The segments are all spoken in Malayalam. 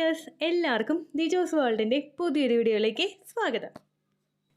വ്യൂവേഴ്സ്, എല്ലാവർക്കും ദിജോസ് വേൾഡിൻ്റെ പുതിയൊരു വീഡിയോയിലേക്ക് സ്വാഗതം.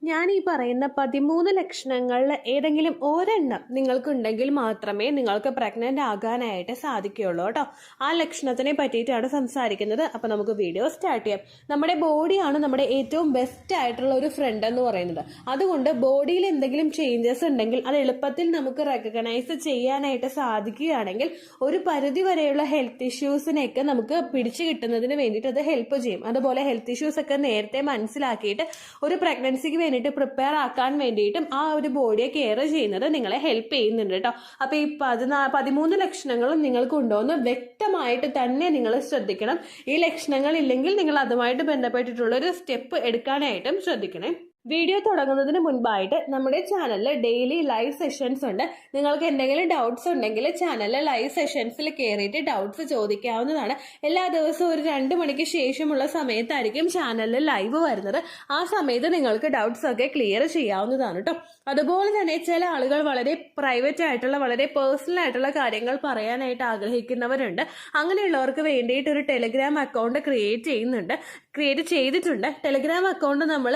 ഞാൻ ഈ പറയുന്ന 13 ലക്ഷണങ്ങളിൽ ഏതെങ്കിലും ഒരെണ്ണം നിങ്ങൾക്കുണ്ടെങ്കിൽ മാത്രമേ നിങ്ങൾക്ക് പ്രഗ്നൻ്റ് ആകാനായിട്ട് സാധിക്കുകയുള്ളൂ കേട്ടോ. ആ ലക്ഷണത്തിനെ പറ്റിയിട്ടാണ് സംസാരിക്കുന്നത്. അപ്പോൾ നമുക്ക് വീഡിയോ സ്റ്റാർട്ട് ചെയ്യാം. നമ്മുടെ ബോഡിയാണ് നമ്മുടെ ഏറ്റവും ബെസ്റ്റ് ആയിട്ടുള്ള ഒരു ഫ്രണ്ട് എന്ന് പറയുന്നത്. അതുകൊണ്ട് ബോഡിയിൽ എന്തെങ്കിലും ചേഞ്ചസ് ഉണ്ടെങ്കിൽ അത് എളുപ്പത്തിൽ നമുക്ക് റെക്കഗ്നൈസ് ചെയ്യാനായിട്ട് സാധിക്കുകയാണെങ്കിൽ ഒരു പരിധി വരെയുള്ള ഹെൽത്ത് ഇഷ്യൂസിനെയൊക്കെ നമുക്ക് പിടിച്ചു കിട്ടുന്നതിന് വേണ്ടിയിട്ട് അത് ഹെൽപ്പ് ചെയ്യും. അതുപോലെ ഹെൽത്ത് ഇഷ്യൂസ് ഒക്കെ നേരത്തെ മനസ്സിലാക്കിയിട്ട് ഒരു പ്രഗ്നൻസിക്ക് വേണ്ടിയിട്ട് പ്രിപ്പയർ ആക്കാൻ വേണ്ടിയിട്ടും ആ ഒരു ബോഡിയെ കെയർ ചെയ്യുന്നത് നിങ്ങളെ ഹെൽപ്പ് ചെയ്യുന്നുണ്ട് കേട്ടോ. അപ്പൊ ഈ 13 ലക്ഷണങ്ങളും നിങ്ങൾക്ക് ഉണ്ടോയെന്ന് വ്യക്തമായിട്ട് തന്നെ നിങ്ങൾ ശ്രദ്ധിക്കണം. ഈ ലക്ഷണങ്ങൾ ഇല്ലെങ്കിൽ നിങ്ങൾ അതുമായിട്ട് ബന്ധപ്പെട്ടിട്ടുള്ള ഒരു സ്റ്റെപ്പ് എടുക്കാനായിട്ടും ശ്രദ്ധിക്കണേ. വീഡിയോ തുടങ്ങുന്നതിന് മുൻപായിട്ട് നമ്മുടെ ചാനലിൽ ഡെയിലി ലൈവ് സെഷൻസ് ഉണ്ട്. നിങ്ങൾക്ക് എന്തെങ്കിലും ഡൗട്ട്സ് ഉണ്ടെങ്കിൽ ചാനലിലെ ലൈവ് സെഷൻസിൽ കയറിയിട്ട് ഡൗട്ട്സ് ചോദിക്കാവുന്നതാണ്. എല്ലാ ദിവസവും ഒരു 2 മണിക്ക് ശേഷമുള്ള സമയത്തായിരിക്കും ചാനലിൽ ലൈവ് വരുന്നത്. ആ സമയത്ത് നിങ്ങൾക്ക് ഡൗട്ട്സ് ഒക്കെ ക്ലിയർ ചെയ്യാവുന്നതാണ് കേട്ടോ. അതുപോലെ തന്നെ ചില ആളുകൾ വളരെ പ്രൈവറ്റ് ആയിട്ടുള്ള വളരെ പേഴ്സണൽ ആയിട്ടുള്ള കാര്യങ്ങൾ പറയാനായിട്ട് ആഗ്രഹിക്കുന്നവരുണ്ട്. അങ്ങനെയുള്ളവർക്ക് വേണ്ടിയിട്ട് ഒരു ടെലിഗ്രാം അക്കൗണ്ട് ക്രിയേറ്റ് ചെയ്തിട്ടുണ്ട്. ടെലിഗ്രാം അക്കൗണ്ട് നമ്മൾ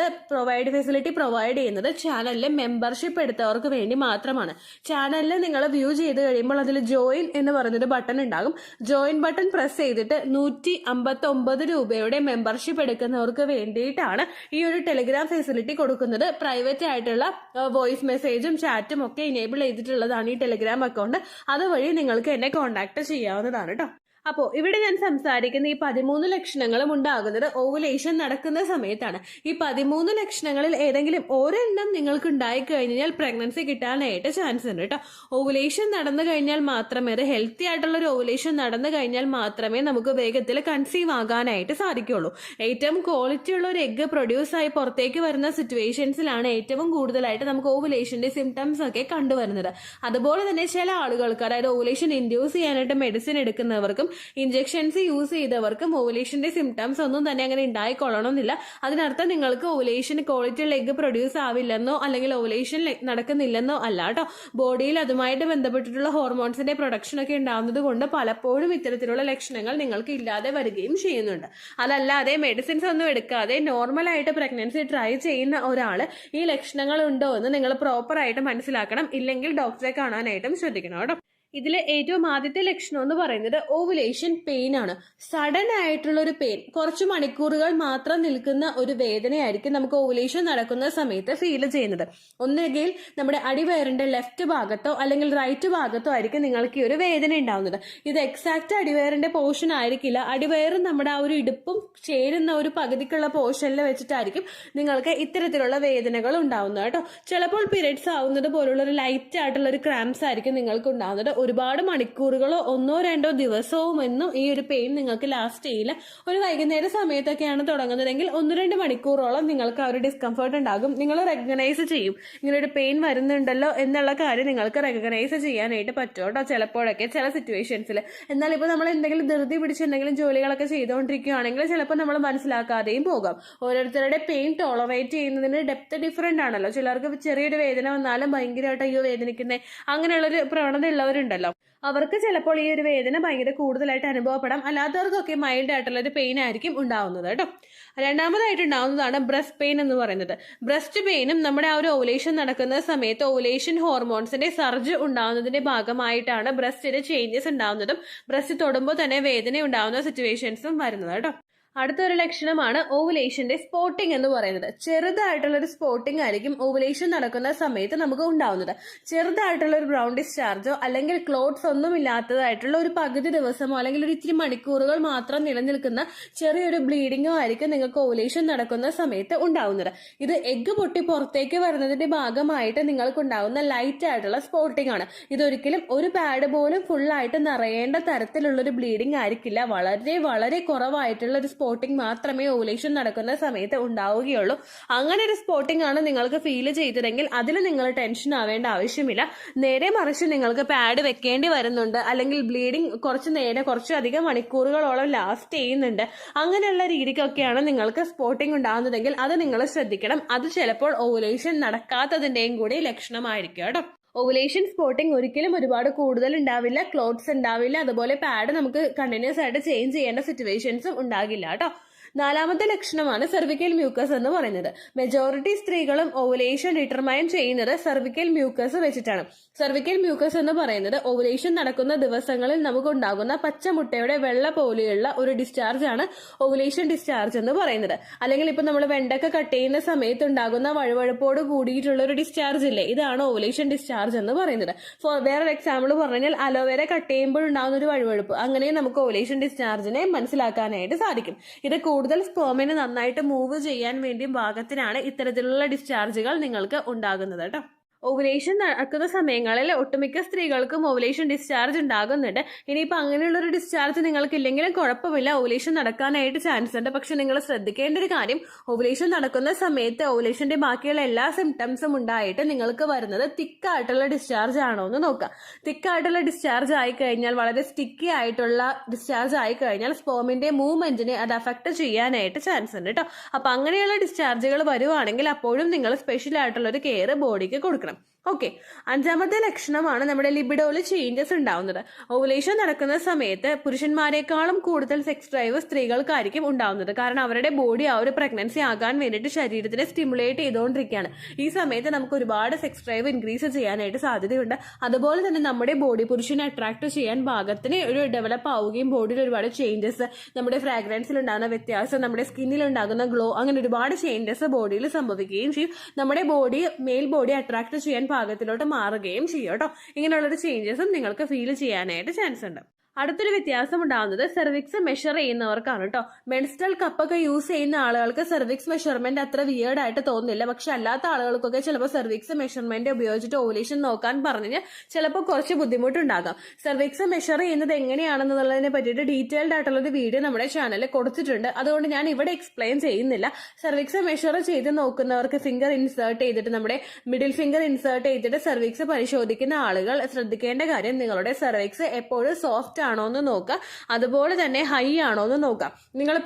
ഫെസിലിറ്റി പ്രൊവൈഡ് ചെയ്യുന്നത് ചാനലിൽ മെമ്പർഷിപ്പ് എടുത്തവർക്ക് വേണ്ടി മാത്രമാണ്. ചാനലിൽ നിങ്ങൾ വ്യൂ ചെയ്ത് കഴിയുമ്പോൾ അതിൽ ജോയിൻ എന്ന് പറയുന്നൊരു ബട്ടൺ ഉണ്ടാകും. ജോയിൻ ബട്ടൺ പ്രസ് ചെയ്തിട്ട് 159 രൂപയുടെ മെമ്പർഷിപ്പ് എടുക്കുന്നവർക്ക് വേണ്ടിയിട്ടാണ് ഈ ഒരു ടെലിഗ്രാം ഫെസിലിറ്റി കൊടുക്കുന്നത്. പ്രൈവറ്റ് ആയിട്ടുള്ള വോയിസ് മെസ്സേജും ചാറ്റും ഒക്കെ ഇനേബിൾ ചെയ്തിട്ടുള്ളതാണ് ഈ ടെലിഗ്രാം അക്കൗണ്ട്. അതുവഴി നിങ്ങൾക്ക് എന്നെ കോൺടാക്ട് ചെയ്യാവുന്നതാണ് കേട്ടോ. അപ്പോൾ ഇവിടെ ഞാൻ സംസാരിക്കുന്ന ഈ 13 ലക്ഷണങ്ങളും ഉണ്ടാകുന്നത് ഓവുലേഷൻ നടക്കുന്ന സമയത്താണ്. ഈ 13 ലക്ഷണങ്ങളിൽ ഏതെങ്കിലും ഒരെണ്ണം നിങ്ങൾക്ക് ഉണ്ടായി കഴിഞ്ഞാൽ പ്രഗ്നൻസി കിട്ടാനായിട്ട് ചാൻസ് ഉണ്ട് കേട്ടോ. ഓവുലേഷൻ നടന്നു കഴിഞ്ഞാൽ മാത്രമേ, അത് ഹെൽത്തി ആയിട്ടുള്ള ഒരു ഓവുലേഷൻ നടന്നു കഴിഞ്ഞാൽ മാത്രമേ നമുക്ക് വേഗത്തിൽ കൺസീവ് ആകാനായിട്ട് സാധിക്കുള്ളൂ. ഏറ്റവും ക്വാളിറ്റി ഉള്ള ഒരു എഗ്ഗ് പ്രൊഡ്യൂസ് ആയി പുറത്തേക്ക് വരുന്ന സിറ്റുവേഷൻസിലാണ് ഏറ്റവും കൂടുതലായിട്ട് നമുക്ക് ഓവുലേഷന്റെ സിംറ്റംസ് ഒക്കെ കണ്ടുവരുന്നത്. അതുപോലെ തന്നെ ചില ആളുകൾക്ക്, അതായത് ഓവുലേഷൻ ഇൻഡ്യൂസ് ചെയ്യാനായിട്ട് മെഡിസിൻ എടുക്കുന്നവർക്കും ഇഞ്ചെക്ഷൻസ് യൂസ് ചെയ്തവർക്കും ഓവുലേഷന്റെ സിംറ്റംസ് ഒന്നും തന്നെ അങ്ങനെ ഉണ്ടായിക്കൊള്ളണമെന്നില്ല. അതിനർത്ഥം നിങ്ങൾക്ക് ഓവുലേഷൻ ക്വാളിറ്റി എഗ് പ്രൊഡ്യൂസ് ആവില്ലെന്നോ അല്ലെങ്കിൽ ഓവുലേഷൻ നടക്കുന്നില്ലെന്നോ അല്ല കേട്ടോ. ബോഡിയിൽ അതുമായിട്ട് ബന്ധപ്പെട്ടിട്ടുള്ള ഹോർമോൺസിന്റെ പ്രൊഡക്ഷൻ ഒക്കെ ഉണ്ടാവുന്നത് കൊണ്ട് പലപ്പോഴും ഇത്തരത്തിലുള്ള ലക്ഷണങ്ങൾ നിങ്ങൾക്ക് ഇല്ലാതെ വരികയും ചെയ്യുന്നുണ്ട്. അതല്ലാതെ മെഡിസിൻസ് ഒന്നും എടുക്കാതെ നോർമലായിട്ട് പ്രഗ്നൻസി ട്രൈ ചെയ്യുന്ന ഒരാൾ ഈ ലക്ഷണങ്ങൾ ഉണ്ടോ എന്ന് നിങ്ങൾ പ്രോപ്പറായിട്ട് മനസ്സിലാക്കണം. ഇല്ലെങ്കിൽ ഡോക്ടറെ കാണാനായിട്ടും ശ്രദ്ധിക്കണം കേട്ടോ. ഇതിൽ ഏറ്റവും ആദ്യത്തെ ലക്ഷണം എന്ന് പറയുന്നത് ഓവുലേഷൻ പെയിൻ ആണ്. സഡൻ ആയിട്ടുള്ള ഒരു പെയിൻ, കുറച്ച് മണിക്കൂറുകൾ മാത്രം നിൽക്കുന്ന ഒരു വേദനയായിരിക്കും നമുക്ക് ഓവുലേഷൻ നടക്കുന്ന സമയത്ത് ഫീൽ ചെയ്യുന്നത്. ഒന്നുകിൽ നമ്മുടെ അടിവയറിന്റെ ലെഫ്റ്റ് ഭാഗത്തോ അല്ലെങ്കിൽ റൈറ്റ് ഭാഗത്തോ ആയിരിക്കും നിങ്ങൾക്ക് ഈ ഒരു വേദന ഉണ്ടാവുന്നത്. ഇത് എക്സാക്ട് അടിവയറിന്റെ പോർഷൻ ആയിരിക്കില്ല. അടിവയറും നമ്മുടെ ആ ഒരു ഇടുപ്പും ചേരുന്ന ഒരു പകുതിക്കുള്ള പോർഷനിൽ വെച്ചിട്ടായിരിക്കും നിങ്ങൾക്ക് ഇത്തരത്തിലുള്ള വേദനകൾ ഉണ്ടാവുന്നത് കേട്ടോ. ചിലപ്പോൾ പീരിയഡ്സ് ആവുന്നത് പോലുള്ള ഒരു ലൈറ്റ് ആയിട്ടുള്ള ഒരു ക്രാംസ് ആയിരിക്കും നിങ്ങൾക്ക് ഉണ്ടാവുന്നത്. ഒരുപാട് മണിക്കൂറുകളോ 1-2 ദിവസവും ഒന്നും ഈ ഒരു പെയിൻ നിങ്ങൾക്ക് ലാസ്റ്റ് ചെയ്യില്ല. ഒരു വൈകുന്നേര സമയത്തൊക്കെയാണ് തുടങ്ങുന്നതെങ്കിൽ 1-2 മണിക്കൂറോളം നിങ്ങൾക്ക് ആ ഒരു ഡിസ്കംഫർട്ട് ഉണ്ടാകും. നിങ്ങൾ റെക്കഗ്നൈസ് ചെയ്യും, ഇങ്ങനെ ഒരു പെയിൻ വരുന്നുണ്ടല്ലോ എന്നുള്ള കാര്യം നിങ്ങൾക്ക് റെക്കഗ്നൈസ് ചെയ്യാനായിട്ട് പറ്റും കേട്ടോ ചിലപ്പോഴൊക്കെ, ചില സിറ്റുവേഷൻസിൽ. എന്നാൽ ഇപ്പോൾ നമ്മൾ എന്തെങ്കിലും ധൃതി പിടിച്ച് എന്തെങ്കിലും ജോലികളൊക്കെ ചെയ്തുകൊണ്ടിരിക്കുകയാണെങ്കിൽ ചിലപ്പോൾ നമ്മൾ മനസ്സിലാക്കാതെയും പോകാം. ഓരോരുത്തരുടെ പെയിൻ ടോളറേറ്റ് ചെയ്യുന്നതിന് ഡെപ്ത് ഡിഫറെന്റ് ആണല്ലോ. ചിലർക്ക് ചെറിയൊരു വേദന വന്നാലും ഭയങ്കരമായിട്ട് അയ്യോ വേദനിക്കുന്നേ അങ്ങനെയുള്ളൊരു പ്രവണത ഉള്ളവരുണ്ടല്ലോ. അവർക്ക് ചിലപ്പോൾ ഈ ഒരു വേദന ഭയങ്കര കൂടുതലായിട്ട് അനുഭവപ്പെടാം. അല്ലാത്തവർക്കൊക്കെ മൈൽഡ് ആയിട്ടുള്ള ഒരു പെയിൻ ആയിരിക്കും ഉണ്ടാവുന്നത് കേട്ടോ. രണ്ടാമതായിട്ട് ഉണ്ടാവുന്നതാണ് ബ്രസ്റ്റ് പെയിൻ എന്ന് പറയുന്നത്. ബ്രസ്റ്റ് പെയിനും നമ്മുടെ ആ ഒരു ഓവുലേഷൻ നടക്കുന്ന സമയത്ത് ഓവുലേഷൻ ഹോർമോൺസിന്റെ സർജ് ഉണ്ടാവുന്നതിന്റെ ഭാഗമായിട്ടാണ് ബ്രസ്റ്റിന് ചേഞ്ചസ് ഉണ്ടാവുന്നതും ബ്രസ്റ്റ് തൊടുമ്പോൾ തന്നെ വേദന ഉണ്ടാവുന്ന സിറ്റുവേഷൻസും വരുന്നത് കേട്ടോ. അടുത്തൊരു ലക്ഷണമാണ് ഓവുലേഷന്റെ സ്പോട്ടിംഗ് എന്ന് പറയുന്നത്. ചെറുതായിട്ടുള്ള ഒരു സ്പോട്ടിംഗ് ആയിരിക്കും ഓവുലേഷൻ നടക്കുന്ന സമയത്ത് നമുക്ക് ഉണ്ടാവുന്നത്. ചെറുതായിട്ടുള്ള ഒരു ബ്രൗൺ ഡിസ്ചാർജോ അല്ലെങ്കിൽ ക്ലോട്ട്സ് ഒന്നും ഇല്ലാത്തതായിട്ടുള്ള ഒരു പകുതി ദിവസമോ അല്ലെങ്കിൽ ഒരു ഇത്തിരി മണിക്കൂറുകൾ മാത്രം നിലനിൽക്കുന്ന ചെറിയൊരു ബ്ലീഡിങ്ങോ ആയിരിക്കും നിങ്ങൾക്ക് ഓവുലേഷൻ നടക്കുന്ന സമയത്ത് ഉണ്ടാവുന്നത്. ഇത് എഗ്ഗ് പൊട്ടി പുറത്തേക്ക് വരുന്നതിന്റെ ഭാഗമായിട്ട് നിങ്ങൾക്ക് ഉണ്ടാവുന്ന ലൈറ്റ് ആയിട്ടുള്ള സ്പോട്ടിംഗ് ആണ്. ഇതൊരിക്കലും ഒരു പാഡ് പോലും ഫുള്ളായിട്ട് നിറയേണ്ട തരത്തിലുള്ള ഒരു ബ്ലീഡിംഗ് ആയിരിക്കില്ല. വളരെ വളരെ കുറവായിട്ടുള്ള ഒരു സ്പോട്ടിംഗ് മാത്രമേ ഓവുലേഷൻ നടക്കുന്ന സമയത്ത് ഉണ്ടാവുകയുള്ളൂ. അങ്ങനെ ഒരു സ്പോട്ടിംഗ് ആണ് നിങ്ങൾക്ക് ഫീൽ ചെയ്തതെങ്കിൽ അതിൽ നിങ്ങൾ ടെൻഷൻ ആവേണ്ട ആവശ്യമില്ല. നേരെ മറിച്ച് നിങ്ങൾക്ക് പാഡ് വെക്കേണ്ടി വരുന്നുണ്ട്, അല്ലെങ്കിൽ ബ്ലീഡിംഗ് കുറച്ചധികം മണിക്കൂറുകളോളം ലാസ്റ്റ് ചെയ്യുന്നുണ്ട്, അങ്ങനെയുള്ള രീതിക്കൊക്കെയാണ് നിങ്ങൾക്ക് സ്പോട്ടിംഗ് ഉണ്ടാകുന്നതെങ്കിൽ അത് നിങ്ങൾ ശ്രദ്ധിക്കണം. അത് ചിലപ്പോൾ ഓവുലേഷൻ നടക്കാത്തതിന്റെയും കൂടി ലക്ഷണമായിരിക്കും കേട്ടോ. ഓവുലേഷൻ സ്പോട്ടിങ് ഒരിക്കലും ഒരുപാട് കൂടുതൽ ഉണ്ടാവില്ല, ക്ലോത്ത്സ് ഉണ്ടാവില്ല, അതുപോലെ പാഡ് നമുക്ക് കണ്ടിന്യൂസ് ആയിട്ട് ചേഞ്ച് ചെയ്യേണ്ട സിറ്റുവേഷൻസും ഉണ്ടാകില്ല കേട്ടോ. നാലാമത്തെ ലക്ഷണമാണ് സെർവിക്കൽ മ്യൂക്കസ് എന്ന് പറയുന്നത്. മെജോറിറ്റി സ്ത്രീകളും ഓവുലേഷൻ ഡിറ്റർമൈൻ ചെയ്യുന്നത് സെർവിക്കൽ മ്യൂക്കസ് വെച്ചിട്ടാണ്. സെർവിക്കൽ മ്യൂക്കസ് എന്ന് പറയുന്നത് ഓവുലേഷൻ നടക്കുന്ന ദിവസങ്ങളിൽ നമുക്ക് ഉണ്ടാകുന്ന പച്ചമുട്ടയുടെ വെള്ള പോലെയുള്ള ഒരു ഡിസ്ചാർജ് ആണ് ഓവുലേഷൻ ഡിസ്ചാർജ് എന്ന് പറയുന്നത്. അല്ലെങ്കിൽ ഇപ്പൊ നമ്മൾ വെണ്ടക്ക കട്ട് ചെയ്യുന്ന സമയത്ത് ഉണ്ടാകുന്ന വഴുവഴുപ്പോട് കൂടിയിട്ടുള്ള ഒരു ഡിസ്ചാർജ് ഇല്ലേ, ഇതാണ് ഓവുലേഷൻ ഡിസ്ചാർജ് എന്ന് പറയുന്നത്. വേറൊരു എക്സാമ്പിൾ പറഞ്ഞു കഴിഞ്ഞാൽ അലോവേര കട്ട് ചെയ്യുമ്പോൾ ഉണ്ടാകുന്ന ഒരു വഴുവഴുപ്പ്, അങ്ങനെ നമുക്ക് ഓവുലേഷൻ ഡിസ്ചാർജിനെ മനസ്സിലാക്കാനായിട്ട് സാധിക്കും. ഇത് കൂടുതൽ സ്പേമിനെ നന്നായിട്ട് മൂവ് ചെയ്യാൻ വേണ്ടി ഭാഗത്തിനാണ് ഇത്തരത്തിലുള്ള ഡിസ്ചാർജുകൾ നിങ്ങൾക്ക് ഉണ്ടാകുന്നത് കേട്ടോ. ഓവുലേഷൻ നടക്കുന്ന സമയങ്ങളിൽ ഒട്ടുമിക്ക സ്ത്രീകൾക്കും ഓവുലേഷൻ ഡിസ്ചാർജ് ഉണ്ടാകുന്നുണ്ട്. ഇനിയിപ്പോൾ അങ്ങനെയുള്ള ഒരു ഡിസ്ചാർജ് നിങ്ങൾക്ക് ഇല്ലെങ്കിലും കുഴപ്പമില്ല, ഓവുലേഷൻ നടക്കാനായിട്ട് ചാൻസ് ഉണ്ട്. പക്ഷെ നിങ്ങൾ ശ്രദ്ധിക്കേണ്ട ഒരു കാര്യം, ഓവുലേഷൻ നടക്കുന്ന സമയത്ത് ഓവുലേഷന്റെ ബാക്കിയുള്ള എല്ലാ സിംറ്റംസും ഉണ്ടായിട്ട് നിങ്ങൾക്ക് വരുന്നത് തിക്കായിട്ടുള്ള ഡിസ്ചാർജ് ആണോ എന്ന് നോക്കുക. തിക്കായിട്ടുള്ള ഡിസ്ചാർജ് ആയി കഴിഞ്ഞാൽ, വളരെ സ്റ്റിക്കി ആയിട്ടുള്ള ഡിസ്ചാർജ് ആയി കഴിഞ്ഞാൽ സ്പേമിന്റെ മൂവ്മെന്റിനെ അത് അഫക്ട് ചെയ്യാനായിട്ട് ചാൻസ് ഉണ്ട് കേട്ടോ. അപ്പൊ അങ്ങനെയുള്ള ഡിസ്ചാർജുകൾ വരുവാണെങ്കിൽ അപ്പോഴും നിങ്ങൾ സ്പെഷ്യൽ ആയിട്ടുള്ള ഒരു കെയർ ബോഡിക്ക് കൊടുക്കണം. ഓക്കെ, അഞ്ചാമത്തെ ലക്ഷണമാണ് നമ്മുടെ ലിബിഡോയിൽ ചേഞ്ചസ് ഉണ്ടാവുന്നത്. ഓവുലേഷൻ നടക്കുന്ന സമയത്ത് പുരുഷന്മാരെക്കാളും കൂടുതൽ സെക്സ് ഡ്രൈവ് സ്ത്രീകൾക്കായിരിക്കും ഉണ്ടാവുന്നത്. കാരണം അവരുടെ ബോഡി ആ ഒരു പ്രഗ്നൻസി ആകാൻ വേണ്ടിയിട്ട് ശരീരത്തിനെ സ്റ്റിമുലേറ്റ് ചെയ്തുകൊണ്ടിരിക്കുകയാണ്. ഈ സമയത്ത് നമുക്ക് ഒരുപാട് സെക്സ് ഡ്രൈവ് ഇൻക്രീസ് ചെയ്യാനായിട്ട് സാധ്യതയുണ്ട്. അതുപോലെ തന്നെ നമ്മുടെ ബോഡി പുരുഷനെ അട്രാക്ട് ചെയ്യാൻ പാകത്തിന് ഒരു ഡെവലപ്പ് ആവുകയും ബോഡിയിൽ ഒരുപാട് ചേഞ്ചസ്, നമ്മുടെ ഫ്രാഗ്രൻസിൽ ഉണ്ടാകുന്ന വ്യത്യാസം, നമ്മുടെ സ്കിന്നിൽ ഉണ്ടാകുന്ന ഗ്ലോ, അങ്ങനെ ഒരുപാട് ചേഞ്ചസ് ബോഡിയിൽ സംഭവിക്കുകയും ചെയ്യും. നമ്മുടെ ബോഡി മെയിൽ ബോഡി അട്രാക്ട് ചെയ്യാൻ പാകത്തിലോട്ട് മാറുകയും ചെയ്യും കേട്ടോ. ഇങ്ങനെയുള്ളൊരു ചേഞ്ചസും നിങ്ങൾക്ക് ഫീൽ ചെയ്യാനായിട്ട് ചാൻസ് ഉണ്ട്. അടുത്തൊരു വ്യത്യാസം ഉണ്ടാകുന്നത് സെർവിക്സ് മെഷർ ചെയ്യുന്നവർക്കാണ് കേട്ടോ. മെൻസ്ട്രൽ കപ്പൊക്കെ യൂസ് ചെയ്യുന്ന ആളുകൾക്ക് സെർവിക്സ് മെഷർമെന്റ് അത്ര വിയേർഡ് ആയിട്ട് തോന്നുന്നില്ല. പക്ഷെ അല്ലാത്ത ആളുകൾക്കൊക്കെ ചിലപ്പോൾ സെർവിക്സ് മെഷർമെന്റ് ഉപയോഗിച്ചിട്ട് ഓവുലേഷൻ നോക്കാൻ പറഞ്ഞ് ചിലപ്പോൾ കുറച്ച് ബുദ്ധിമുട്ടുണ്ടാകാം. സെർവിക്സ് മെഷർ ചെയ്യുന്നത് എങ്ങനെയാണെന്നുള്ളതിനെ പറ്റിയിട്ട് ഡീറ്റെയിൽഡ് ആയിട്ടുള്ള ഒരു വീഡിയോ നമ്മുടെ ചാനലിൽ കൊടുത്തിട്ടുണ്ട്. അതുകൊണ്ട് ഞാൻ ഇവിടെ എക്സ്പ്ലെയിൻ ചെയ്യുന്നില്ല. സെർവിക്സ് മെഷർ ചെയ്ത് നോക്കുന്നവർക്ക് ഫിംഗർ ഇൻസേർട്ട് ചെയ്തിട്ട്, നമ്മുടെ മിഡിൽ ഫിംഗർ ഇൻസേർട്ട് ചെയ്തിട്ട് സെർവിക്സ് പരിശോധിക്കുന്ന ആളുകൾ ശ്രദ്ധിക്കേണ്ട കാര്യം, നിങ്ങളുടെ സെർവിക്സ് എപ്പോഴും സോഫ്റ്റ് ആണോ എന്ന് നോക്കുക. അതുപോലെ തന്നെ ഹൈ ആണോ എന്ന് നോക്കാം. നിങ്ങൾ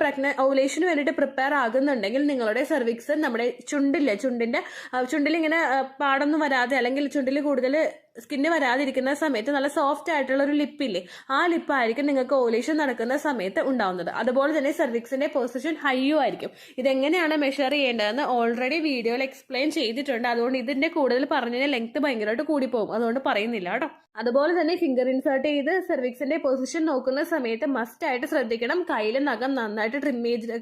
ഓവുലേഷന് വേണ്ടിയിട്ട് പ്രിപ്പയർ ആകുന്നുണ്ടെങ്കിൽ നിങ്ങളുടെ സെർവിക്സ് നമ്മുടെ ചുണ്ടിൽ ഇങ്ങനെ പാടൊന്നും വരാതെ, അല്ലെങ്കിൽ ചുണ്ടിൽ കൂടുതൽ സ്കിന്ന് വരാതിരിക്കുന്ന സമയത്ത് നല്ല സോഫ്റ്റ് ആയിട്ടുള്ള ഒരു ലിപ്പില്ലേ, ആ ലിപ്പായിരിക്കും നിങ്ങൾക്ക് ഓവുലേഷൻ നടക്കുന്ന സമയത്ത് ഉണ്ടാവുന്നത്. അതുപോലെ തന്നെ സെർവിക്സിന്റെ പൊസിഷൻ ഹൈയും ആയിരിക്കും. ഇതെങ്ങനെയാണ് മെഷർ ചെയ്യേണ്ടതെന്ന് ഓൾറെഡി വീഡിയോയിൽ എക്സ്പ്ലെയിൻ ചെയ്തിട്ടുണ്ട്. അതുകൊണ്ട് ഇതിന്റെ കൂടുതൽ പറഞ്ഞതിന്റെ ലെങ്ത് ഭയങ്കരമായിട്ട് കൂടിപ്പോകും, അതുകൊണ്ട് പറയുന്നില്ല കേട്ടോ. അതുപോലെ തന്നെ ഫിംഗർ ഇൻസേർട്ട് ചെയ്ത് സെർവിക്സിന്റെ പൊസിഷൻ നോക്കുന്ന സമയത്ത് മസ്റ്റ് ആയിട്ട് ശ്രദ്ധിക്കണം, കയ്യിൽ നഖം നന്നായിട്ട്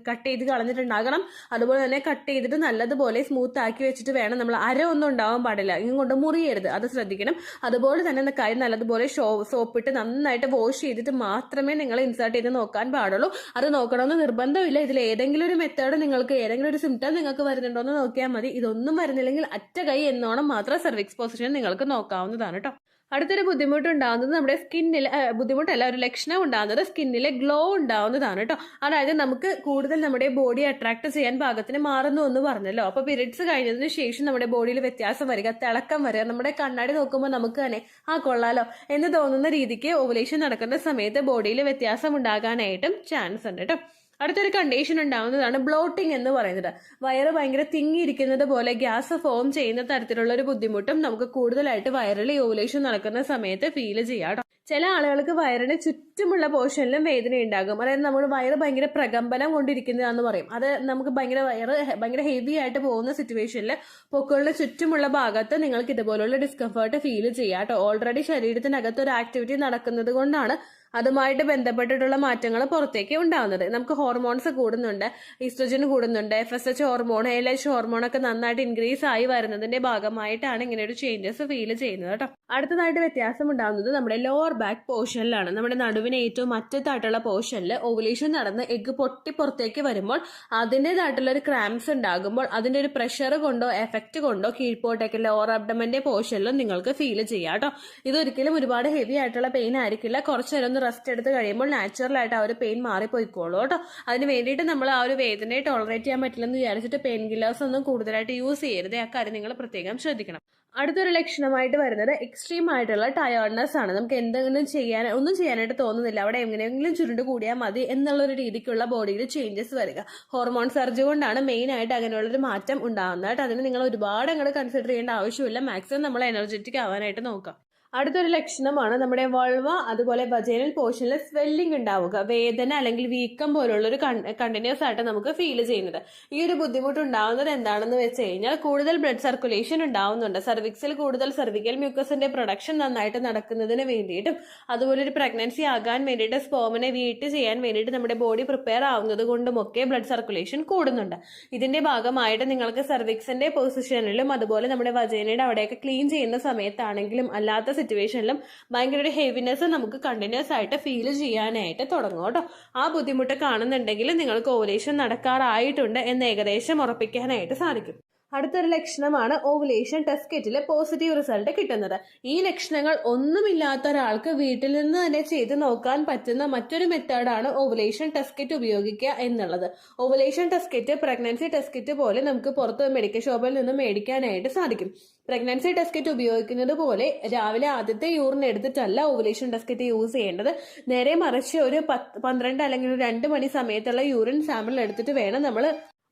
കട്ട് ചെയ്ത് കളഞ്ഞിട്ടുണ്ടാകണം. അതുപോലെ തന്നെ കട്ട് ചെയ്തിട്ട് നല്ലതുപോലെ സ്മൂത്ത് ആക്കി വെച്ചിട്ട് വേണം. നമ്മൾ ഒന്നും ഉണ്ടാവാൻ പാടില്ല, ഇങ്ങോട്ട് മുറിയരുത്, അത് ശ്രദ്ധിക്കണം. അതുപോലെ തന്നെ കൈ നല്ലതുപോലെ സോപ്പിട്ട് നന്നായിട്ട് വാഷ് ചെയ്തിട്ട് മാത്രമേ നിങ്ങൾ ഇൻസേർട്ട് ചെയ്ത് നോക്കാൻ പാടുള്ളൂ. അത് നോക്കണമെന്ന് നിർബന്ധമില്ല. ഇതിൽ ഏതെങ്കിലും ഒരു മെത്തേഡ് നിങ്ങൾക്ക്, ഏതെങ്കിലും ഒരു സിംറ്റം നിങ്ങൾക്ക് വരുന്നുണ്ടോ എന്ന് നോക്കിയാൽ മതി. ഇതൊന്നും വരുന്നില്ലെങ്കിൽ അറ്റ കൈ എന്നോണം മാത്രം സെർവിക്സ് പൊസിഷൻ നിങ്ങൾക്ക് നോക്കാവുന്നതാണ് കേട്ടോ. അടുത്തൊരു ബുദ്ധിമുട്ടുണ്ടാകുന്നത് നമ്മുടെ സ്കിന്നിൽ, ബുദ്ധിമുട്ടല്ല, ഒരു ലക്ഷണം ഉണ്ടാകുന്നത് സ്കിന്നിലെ ഗ്ലോ ഉണ്ടാവുന്നതാണ് കേട്ടോ. അതായത് നമുക്ക് കൂടുതൽ നമ്മുടെ ബോഡി അട്രാക്ട് ചെയ്യാൻ പാകത്തിന് മാറുന്നു എന്ന് പറഞ്ഞല്ലോ. അപ്പോൾ പീരിയഡ്സ് കഴിഞ്ഞതിന് ശേഷം നമ്മുടെ ബോഡിയിൽ വ്യത്യാസം വരിക, തിളക്കം വരിക, നമ്മുടെ കണ്ണാടി നോക്കുമ്പോൾ നമുക്ക് തന്നെ കൊള്ളാലോ എന്ന് തോന്നുന്ന രീതിക്ക് ഓവുലേഷൻ നടക്കുന്ന സമയത്ത് ബോഡിയിൽ വ്യത്യാസം ഉണ്ടാകാനായിട്ടും ചാൻസ് ഉണ്ട് കേട്ടോ. അടുത്തൊരു കണ്ടീഷൻ ഉണ്ടാവുന്നതാണ് ബ്ലോട്ടിംഗ് എന്ന് പറയുന്നത്. വയറ് ഭയങ്കര തിങ്ങിയിരിക്കുന്നത് പോലെ ഗ്യാസ് ഫോം ചെയ്യുന്ന തരത്തിലുള്ള ഒരു ബുദ്ധിമുട്ടും നമുക്ക് കൂടുതലായിട്ട് വയറിൽ ഓവുലേഷൻ നടക്കുന്ന സമയത്ത് ഫീൽ ചെയ്യാം. ചില ആളുകൾക്ക് വയറിന് ചുറ്റുമുള്ള പോർഷനിലും വേദന ഉണ്ടാകും. അതായത് നമ്മൾ വയറ് ഭയങ്കര പ്രകമ്പനം കൊണ്ടിരിക്കുന്നതാണെന്ന് പറയും. അത് നമുക്ക് ഭയങ്കര ഹെവി ആയിട്ട് പോകുന്ന സിറ്റുവേഷനിൽ പൊക്കിളിന് ചുറ്റുമുള്ള ഭാഗത്ത് നിങ്ങൾക്ക് ഇതുപോലുള്ള ഡിസ്കംഫർട്ട് ഫീൽ ചെയ്യാം കേട്ടോ. ഓൾറെഡി ശരീരത്തിനകത്ത് ഒരു ആക്ടിവിറ്റി നടക്കുന്നത് കൊണ്ടാണ് അതുമായിട്ട് ബന്ധപ്പെട്ടിട്ടുള്ള മാറ്റങ്ങൾ പുറത്തേക്ക് ഉണ്ടാകുന്നത്. നമുക്ക് ഹോർമോൺസ് കൂടുന്നുണ്ട്, ഈസ്ട്രജൻ കൂടുന്നുണ്ട്, FSH ഹോർമോൺ, LH ഹോർമോൺ ഒക്കെ നന്നായിട്ട് ഇൻക്രീസ് ആയി വരുന്നതിന്റെ ഭാഗമായിട്ടാണ് ഇങ്ങനെ ഒരു ചേഞ്ചസ് ഫീൽ ചെയ്യുന്നത് കേട്ടോ. അടുത്തതായിട്ട് വ്യത്യാസം ഉണ്ടാകുന്നത് നമ്മുടെ ലോവർ ബാക്ക് പോർഷനിലാണ്. നമ്മുടെ നടുവിന് ഏറ്റവും അറ്റത്തായിട്ടുള്ള പോർഷനിൽ ഓവുലേഷൻ നടന്ന് എഗ്ഗ് പൊട്ടി പുറത്തേക്ക് വരുമ്പോൾ അതിൻ്റെതായിട്ടുള്ള ഒരു ക്രാംസ് ഉണ്ടാകുമ്പോൾ അതിന്റെ ഒരു പ്രഷർ കൊണ്ടോ എഫക്റ്റ് കൊണ്ടോ കീഴ്പോട്ടേക്ക് ലോവർ അബ്ഡമന്റെ പോർഷനിലും നിങ്ങൾക്ക് ഫീൽ ചെയ്യാം കേട്ടോ. ഇതൊരിക്കലും ഒരുപാട് ഹെവി ആയിട്ടുള്ള പെയിൻ ആയിരിക്കില്ല. കുറച്ചു നേരം ഒന്ന് റെസ്റ്റ് എടുത്ത് കഴിയുമ്പോൾ നാച്ചുറലായിട്ട് ആ ഒരു പെയിൻ മാറിപ്പോയിക്കോളൂ കേട്ടോ. അതിന് വേണ്ടിയിട്ട് നമ്മൾ ആ ഒരു വേദനയെ ടോളറേറ്റ് ചെയ്യാൻ പറ്റില്ലെന്ന് വിചാരിച്ചിട്ട് പെയിൻ കില്ലേഴ്സ് ഒന്നും കൂടുതലായിട്ട് യൂസ് ചെയ്യരുത്. ആ കാര്യം നിങ്ങൾ പ്രത്യേകം ശ്രദ്ധിക്കണം. അടുത്തൊരു ലക്ഷണമായിട്ട് വരുന്നത് എക്സ്ട്രീം ആയിട്ടുള്ള ടയേർഡ്നെസ് ആണ്. നമുക്ക് എന്തെങ്കിലും ഒന്നും ചെയ്യാനായിട്ട് തോന്നുന്നില്ല, അവിടെ എങ്ങനെയെങ്കിലും ചുരുണ്ട് കൂടിയാൽ മതി എന്നുള്ളൊരു രീതിക്കുള്ള ബോഡിയിൽ ചേഞ്ചസ് വരിക. ഹോർമോൺ സർജ് കൊണ്ടാണ് മെയിൻ ആയിട്ട് അങ്ങനെയുള്ളൊരു മാറ്റം ഉണ്ടാകുന്നത് കേട്ടോ. അതിന് നിങ്ങൾ ഒരുപാട് അങ്ങോട്ട് കൺസിഡർ ചെയ്യേണ്ട ആവശ്യമില്ല. മാക്സിമം നമ്മൾ എനർജറ്റിക് ആവാനായിട്ട് നോക്കാം. അടുത്തൊരു ലക്ഷണമാണ് നമ്മുടെ വൾവ അതുപോലെ വജൈനൽ പോർഷനിൽ സ്വെല്ലിംഗ് ഉണ്ടാവുക, വേദന അല്ലെങ്കിൽ വീക്കം പോലുള്ള ഒരു കണ്ടിന്യൂസ് ആയിട്ട് നമുക്ക് ഫീൽ ചെയ്യുന്നത്. ഈ ഒരു ബുദ്ധിമുട്ട് ഉണ്ടാവുന്നത് എന്താണെന്ന് വെച്ച് കഴിഞ്ഞാൽ കൂടുതൽ ബ്ലഡ് സർക്കുലേഷൻ ഉണ്ടാവുന്നുണ്ട്. സർവിക്സിൽ കൂടുതൽ സർവിക്കൽ മ്യൂക്കസിന്റെ പ്രൊഡക്ഷൻ നന്നായിട്ട് നടക്കുന്നതിന് വേണ്ടിയിട്ടും അതുപോലെ ഒരു പ്രഗ്നൻസി ആകാൻ വേണ്ടിയിട്ട് സ്പേമിനെ വീട്ട് ചെയ്യാൻ വേണ്ടിയിട്ട് നമ്മുടെ ബോഡി പ്രിപ്പയർ ആവുന്നത് കൊണ്ടുമൊക്കെ ബ്ലഡ് സർക്കുലേഷൻ കൂടുന്നുണ്ട്. ഇതിന്റെ ഭാഗമായിട്ട് നിങ്ങൾക്ക് സർവിക്സിന്റെ പൊസിഷനിലും അതുപോലെ നമ്മുടെ വജൈനയുടെ അവിടെയൊക്കെ ക്ലീൻ ചെയ്യുന്ന സമയത്താണെങ്കിലും അല്ലാത്ത സിറ്റുവേഷനിലും ഭയങ്കര ഒരു ഹെവിനെസ് നമുക്ക് കണ്ടിന്യൂസ് ആയിട്ട് ഫീൽ ചെയ്യാനായിട്ട് തുടങ്ങും കേട്ടോ. ആ ബുദ്ധിമുട്ട് കാണുന്നുണ്ടെങ്കിൽ നിങ്ങൾക്ക് ഓവുലേഷൻ നടക്കാറായിട്ടുണ്ട് എന്ന് ഏകദേശം ഉറപ്പിക്കാനായിട്ട് സാധിക്കും. അടുത്തൊരു ലക്ഷണമാണ് ഓവുലേഷൻ ടെസ്റ്റ് കിറ്റിൽ പോസിറ്റീവ് റിസൾട്ട് കിട്ടുന്നത്. ഈ ലക്ഷണങ്ങൾ ഒന്നുമില്ലാത്ത ഒരാൾക്ക് വീട്ടിൽ നിന്ന് തന്നെ ചെയ്ത് നോക്കാൻ പറ്റുന്ന മറ്റൊരു മെത്തേഡാണ് ഓവുലേഷൻ ടെസ്റ്റ് കിറ്റ് ഉപയോഗിക്കുക എന്നുള്ളത്. Ovulation test kit pregnancy test kit പോലെ നമുക്ക് പുറത്ത് മെഡിക്കൽ ഷോപ്പിൽ നിന്ന് മേടിക്കാനായിട്ട് സാധിക്കും. പ്രഗ്നൻസി ടെസ്റ്റ് കിറ്റ് ഉപയോഗിക്കുന്നത് പോലെ രാവിലെ ആദ്യത്തെ യൂറിൻ എടുത്തിട്ടല്ല ഓവുലേഷൻ ടെസ്റ്റ് കിറ്റ് യൂസ് ചെയ്യേണ്ടത്. നേരെ മറിച്ച് ഒരു 12 അല്ലെങ്കിൽ 2 മണി സമയത്തുള്ള യൂറിൻ സാമ്പിൾ എടുത്തിട്ട് വേണം നമ്മൾ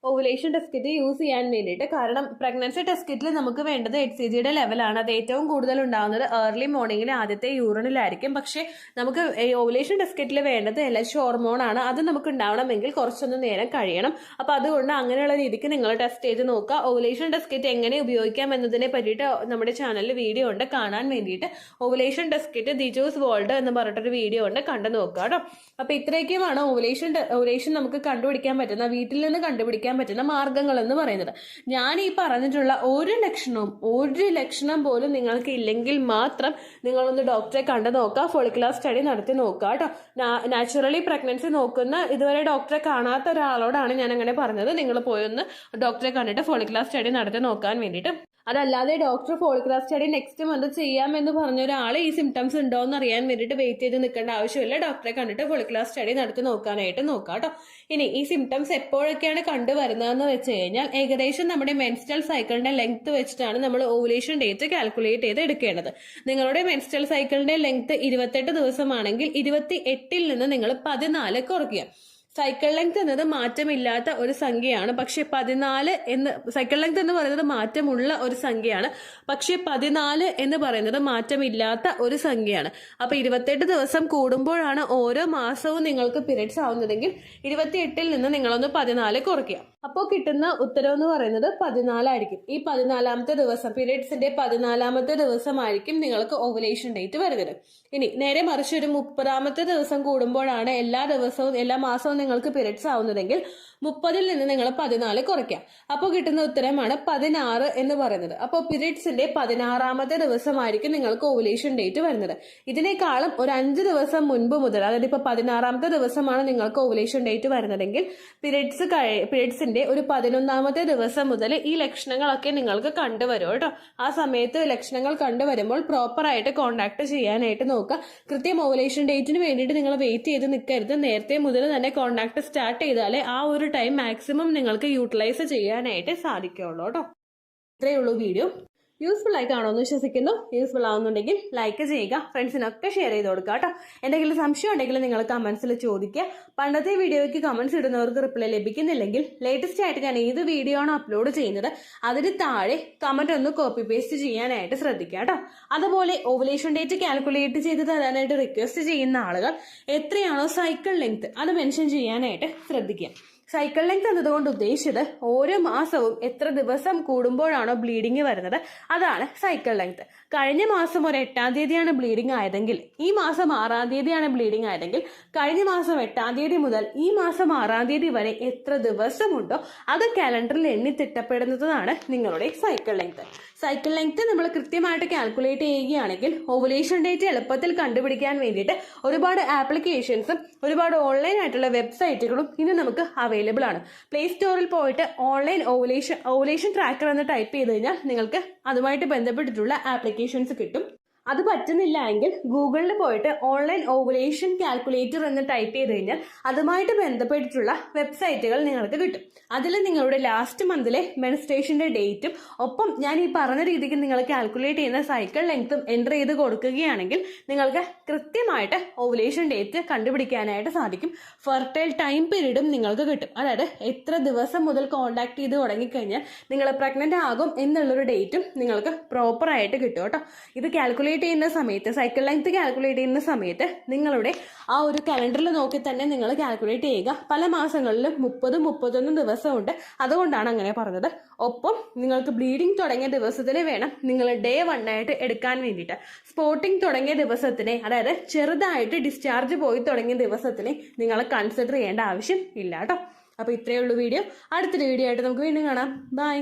ഓവുലേഷൻ ടെസ്റ്റ് കിറ്റ് യൂസ് ചെയ്യാൻ വേണ്ടിയിട്ട്. കാരണം പ്രഗ്നൻസി ടെസ്റ്റ് കിറ്റിൽ നമുക്ക് വേണ്ടത് HCGയുടെ ലെവലാണ്. അത് ഏറ്റവും കൂടുതൽ ഉണ്ടാകുന്നത് ഏർലി മോർണിംഗിൽ ആദ്യത്തെ യൂറിനിലായിരിക്കും. പക്ഷേ നമുക്ക് ഓവുലേഷൻ ടെസ്റ്റ് കിറ്റിൽ വേണ്ടത് LH ഹോർമോൺ ആണ്. അത് നമുക്ക് ഉണ്ടാവണമെങ്കിൽ കുറച്ചൊന്ന് നേരം കഴിയണം. അപ്പൊ അതുകൊണ്ട് അങ്ങനെയുള്ള രീതിക്ക് നിങ്ങൾ ടെസ്റ്റ് ചെയ്ത് നോക്കുക. ഓവുലേഷൻ ടെസ്റ്റ് കിറ്റ് എങ്ങനെ ഉപയോഗിക്കാം എന്നതിനെ പറ്റിയിട്ട് നമ്മുടെ ചാനലിൽ വീഡിയോ ഉണ്ട് കാണാൻ വേണ്ടിയിട്ട്. ഓവുലേഷൻ ടെസ്റ്റ് കിറ്റ് ദിജോസ് വേൾഡ് എന്ന് പറഞ്ഞിട്ടൊരു വീഡിയോ ഉണ്ട്, കണ്ടു നോക്കുക കേട്ടോ. അപ്പൊ ഇത്രയൊക്കെയുമാണ് ഓവുലേഷൻ നമുക്ക് കണ്ടുപിടിക്കാൻ പറ്റുന്ന, വീട്ടിൽ നിന്ന് കണ്ടുപിടിക്കാൻ പറ്റുന്ന മാർഗങ്ങൾ എന്ന് പറയുന്നത്. ഞാൻ ഈ പറഞ്ഞിട്ടുള്ള ഒരു ലക്ഷണം പോലും നിങ്ങൾക്ക് ഇല്ലെങ്കിൽ മാത്രം നിങ്ങളൊന്ന് ഡോക്ടറെ കണ്ടു നോക്കുക, ഫോളിക്കുലർ സ്റ്റഡി നടത്തി നോക്കുക കേട്ടോ. നാച്ചുറലി പ്രഗ്നൻസി നോക്കുന്ന ഇതുവരെ ഡോക്ടറെ കാണാത്ത ഒരാളോടാണ് ഞാൻ അങ്ങനെ പറഞ്ഞത്. നിങ്ങൾ പോയൊന്ന് ഡോക്ടറെ കണ്ടിട്ട് ഫോളിക്കുലർ സ്റ്റഡി നടത്തി നോക്കാൻ വേണ്ടിയിട്ട്. അതല്ലാതെ doctor follicular study next month ചെയ്യാമെന്ന് പറഞ്ഞ ഒരാൾ ഈ സിംറ്റംസ് ഉണ്ടോ എന്ന് അറിയാൻ വേണ്ടിയിട്ട് വെയിറ്റ് ചെയ്ത് നിൽക്കേണ്ട ആവശ്യമില്ല. ഡോക്ടറെ കണ്ടിട്ട് ഫോളിക്കുലർ സ്റ്റഡി നടത്തി നോക്കാനായിട്ട് നോക്കാം കേട്ടോ. ഇനി ഈ സിംറ്റംസ് എപ്പോഴൊക്കെയാണ് കണ്ടുവരുന്നതെന്ന് വെച്ച് കഴിഞ്ഞാൽ ഏകദേശം നമ്മുടെ മെൻസ്ട്രൽ സൈക്കിളിന്റെ ലെങ്ത് വെച്ചിട്ടാണ് നമ്മൾ ഓവുലേഷൻ ഡേറ്റ് കാൽക്കുലേറ്റ് ചെയ്ത് എടുക്കേണ്ടത്. നിങ്ങളുടെ മെൻസ്ട്രൽ സൈക്കിളിന്റെ ലെങ്ത് 28 ദിവസമാണെങ്കിൽ 28ൽ നിന്ന് നിങ്ങൾ 14 കുറയ്ക്കുക. സൈക്കിൾ ലെങ്ത് എന്നത് മാറ്റമില്ലാത്ത ഒരു സംഖ്യയാണ്. പക്ഷെ 14 എന്ന് സൈക്കിൾ ലെങ്ത് എന്ന് പറയുന്നത് മാറ്റമുള്ള ഒരു സംഖ്യയാണ്. പക്ഷെ 14 എന്ന് പറയുന്നത് മാറ്റമില്ലാത്ത ഒരു സംഖ്യയാണ്. അപ്പൊ 28 ദിവസം കൂടുമ്പോഴാണ് ഓരോ മാസവും നിങ്ങൾക്ക് പീരിയഡ്സ് ആവുന്നതെങ്കിൽ 28ൽ നിന്ന് നിങ്ങളൊന്ന് 14 കുറയ്ക്കുക. അപ്പോൾ കിട്ടുന്ന ഉത്തരം എന്ന് പറയുന്നത് 14 ആയിരിക്കും. ഈ 14ാമത്തെ ദിവസം, പീരിയഡ്സിന്റെ 14ാമത്തെ ദിവസമായിരിക്കും നിങ്ങൾക്ക് ഓവുലേഷൻ ഡേറ്റ് വരുന്നത്. ഇനി നേരെ മറിച്ച് ഒരു 30ാമത്തെ ദിവസം കൂടുമ്പോഴാണ് എല്ലാ മാസവും നിങ്ങൾക്ക് പീരിയഡ്സ് ആവുന്നതെങ്കിൽ 30ൽ നിന്ന് നിങ്ങൾ 14 കുറയ്ക്കാം. അപ്പോൾ കിട്ടുന്ന ഉത്തരമാണ് 16 എന്ന് പറയുന്നത്. അപ്പോൾ പീരിയഡ്സിന്റെ 16ാമത്തെ ദിവസമായിരിക്കും നിങ്ങൾക്ക് ഓവുലേഷൻ ഡേറ്റ് വരുന്നത്. ഇതിനേക്കാളും ഒരു 5 ദിവസം മുൻപ് മുതൽ, അതായത് ഇപ്പൊ 16ാമത്തെ ദിവസമാണ് നിങ്ങൾക്ക് ഓവുലേഷൻ ഡേറ്റ് വരുന്നതെങ്കിൽ പീരിയഡ്സിന്റെ ഒരു 11ാമത്തെ ദിവസം മുതൽ ഈ ലക്ഷണങ്ങളൊക്കെ നിങ്ങൾക്ക് കണ്ടുവരും കേട്ടോ. ആ സമയത്ത് ലക്ഷണങ്ങൾ കണ്ടുവരുമ്പോൾ പ്രോപ്പറായിട്ട് കോണ്ടാക്ട് ചെയ്യാനായിട്ട് നോക്കുക. കൃത്യം ഓവുലേഷൻ ഡേറ്റിന് വേണ്ടിയിട്ട് നിങ്ങൾ വെയിറ്റ് ചെയ്ത് നിൽക്കരുത്. നേരത്തെ മുതൽ തന്നെ കോണ്ടാക്ട് സ്റ്റാർട്ട് ചെയ്താലേ ആ ഒരു ടൈം മാക്സിമം നിങ്ങൾക്ക് യൂട്ടിലൈസ് ചെയ്യാനായിട്ട് സാധിക്കുള്ളൂ കേട്ടോ. ഇത്രയേ ഉള്ളൂ വീഡിയോ. യൂസ്ഫുൾ ആയി കാണുമെന്ന് വിശ്വസിക്കുന്നു. യൂസ്ഫുൾ ആവുന്നുണ്ടെങ്കിൽ ലൈക്ക് ചെയ്യുക, ഫ്രണ്ട്സിനൊക്കെ ഷെയർ ചെയ്ത് കൊടുക്കുക കേട്ടോ. എന്തെങ്കിലും സംശയം ഉണ്ടെങ്കിൽ നിങ്ങൾ കമന്റ്സിൽ ചോദിക്കുക. പണ്ടത്തെ വീഡിയോയ്ക്ക് കമന്റ്സ് ഇടുന്നവർക്ക് റിപ്ലൈ ലഭിക്കുന്നില്ലെങ്കിൽ ലേറ്റസ്റ്റ് ആയിട്ട് ഞാൻ ഏത് വീഡിയോ ആണോ അപ്ലോഡ് ചെയ്യുന്നത് അതിന് താഴെ കമന്റ് ഒന്ന് കോപ്പി പേസ്റ്റ് ചെയ്യാനായിട്ട് ശ്രദ്ധിക്കുക കേട്ടോ. അതുപോലെ ഓവുലേഷൻ ഡേറ്റ് കാൽക്കുലേറ്റ് ചെയ്ത് തരാനായിട്ട് റിക്വസ്റ്റ് ചെയ്യുന്ന ആളുകൾ എത്രയാണോ സൈക്കിൾ ലെങ്ത് അത് മെൻഷൻ ചെയ്യാനായിട്ട് ശ്രദ്ധിക്കുക. സൈക്കിൾ ലെങ്ത് എന്നതുകൊണ്ട് ഉദ്ദേശിച്ചത് ഓരോ മാസവും എത്ര ദിവസം കൂടുമ്പോഴാണോ ബ്ലീഡിങ് വരുന്നത് അതാണ് സൈക്കിൾ ലെങ്ത്. കഴിഞ്ഞ മാസം ഒരു 8ാം തീയതിയാണ് ബ്ലീഡിങ് ആയതെങ്കിൽ ഈ മാസം 6ാം തീയതിയാണ് ബ്ലീഡിങ് ആയതെങ്കിൽ കഴിഞ്ഞ മാസം 8ാം തീയതി മുതൽ ഈ മാസം 6ാം തീയതി വരെ എത്ര ദിവസമുണ്ടോ അത് കാലണ്ടറിൽ എണ്ണി തിട്ടപ്പെടുന്നതാണ് നിങ്ങളുടെ സൈക്കിൾ ലെങ്ത്. സൈക്കിൾ ലെങ്ത് നമ്മൾ കൃത്യമായിട്ട് കാൽക്കുലേറ്റ് ചെയ്യുകയാണെങ്കിൽ ഓവുലേഷൻ ഡേറ്റ് എളുപ്പത്തിൽ കണ്ടുപിടിക്കാൻ വേണ്ടിയിട്ട് ഒരുപാട് ആപ്ലിക്കേഷൻസും ഒരുപാട് ഓൺലൈൻ ആയിട്ടുള്ള വെബ്സൈറ്റുകളും ഇന്ന് നമുക്ക് അവൈലബിൾ ആണ്. പ്ലേ സ്റ്റോറിൽ പോയിട്ട് ഓൺലൈൻ ഓവുലേഷൻ ട്രാക്കർ എന്ന് ടൈപ്പ് ചെയ്ത് കഴിഞ്ഞാൽ നിങ്ങൾക്ക് അതുമായിട്ട് ബന്ധപ്പെട്ടിട്ടുള്ള ആപ്ലിക്കേഷൻസ് കിട്ടും. അത് പറ്റുന്നില്ല എങ്കിൽ ഗൂഗിളിൽ പോയിട്ട് ഓൺലൈൻ ഓവുലേഷൻ കാൽക്കുലേറ്റർ എന്ന് ടൈപ്പ് ചെയ്ത് കഴിഞ്ഞാൽ അതുമായിട്ട് ബന്ധപ്പെട്ടിട്ടുള്ള വെബ്സൈറ്റുകൾ നിങ്ങൾക്ക് കിട്ടും. അതിൽ നിങ്ങളുടെ ലാസ്റ്റ് മന്തിലെ മെൻസ്ട്രേഷന്റെ ഡേറ്റും ഒപ്പം ഞാൻ ഈ പറഞ്ഞ രീതിക്ക് നിങ്ങൾ കാൽക്കുലേറ്റ് ചെയ്യുന്ന സൈക്കിൾ ലെങ്ത്തും എൻ്റർ ചെയ്ത് കൊടുക്കുകയാണെങ്കിൽ നിങ്ങൾക്ക് കൃത്യമായിട്ട് ഓവുലേഷൻ ഡേറ്റ് കണ്ടുപിടിക്കാനായിട്ട് സാധിക്കും. ഫെർട്ടൈൽ ടൈം പീരീഡും നിങ്ങൾക്ക് കിട്ടും. അതായത് എത്ര ദിവസം മുതൽ കോൺടാക്ട് ചെയ്ത് തുടങ്ങിക്കഴിഞ്ഞാൽ നിങ്ങൾ പ്രഗ്നന്റ് ആകും എന്നുള്ളൊരു ഡേറ്റും നിങ്ങൾക്ക് പ്രോപ്പറായിട്ട് കിട്ടും കേട്ടോ. ഇത് കാൽക്കുലേറ്റ് ചെയ്യുന്ന സമയത്ത്, സൈക്കിൾ ലെങ്ത് കാൽക്കുലേറ്റ് ചെയ്യുന്ന സമയത്ത് നിങ്ങളുടെ ആ ഒരു കലണ്ടറിൽ നോക്കി തന്നെ നിങ്ങൾ കാൽക്കുലേറ്റ് ചെയ്യുക. പല മാസങ്ങളിലും 30-31 ദിവസമുണ്ട്, അതുകൊണ്ടാണ് അങ്ങനെ പറഞ്ഞത്. ഒപ്പം നിങ്ങൾക്ക് ബ്ലീഡിങ് തുടങ്ങിയ ദിവസത്തിന് വേണം നിങ്ങൾ ഡേ 1 ആയിട്ട് എടുക്കാൻ വേണ്ടിയിട്ട്. സ്പോട്ടിങ് തുടങ്ങിയ ദിവസത്തിനെ, അതായത് ചെറുതായിട്ട് ഡിസ്ചാർജ് പോയി തുടങ്ങിയ ദിവസത്തിനെ നിങ്ങൾ കൺസിഡർ ചെയ്യേണ്ട ആവശ്യം ഇല്ല കേട്ടോ. അപ്പോൾ ഇത്രയേ ഉള്ളൂ വീഡിയോ. അടുത്തൊരു വീഡിയോ ആയിട്ട് നമുക്ക് വീണ്ടും കാണാം. ബൈ.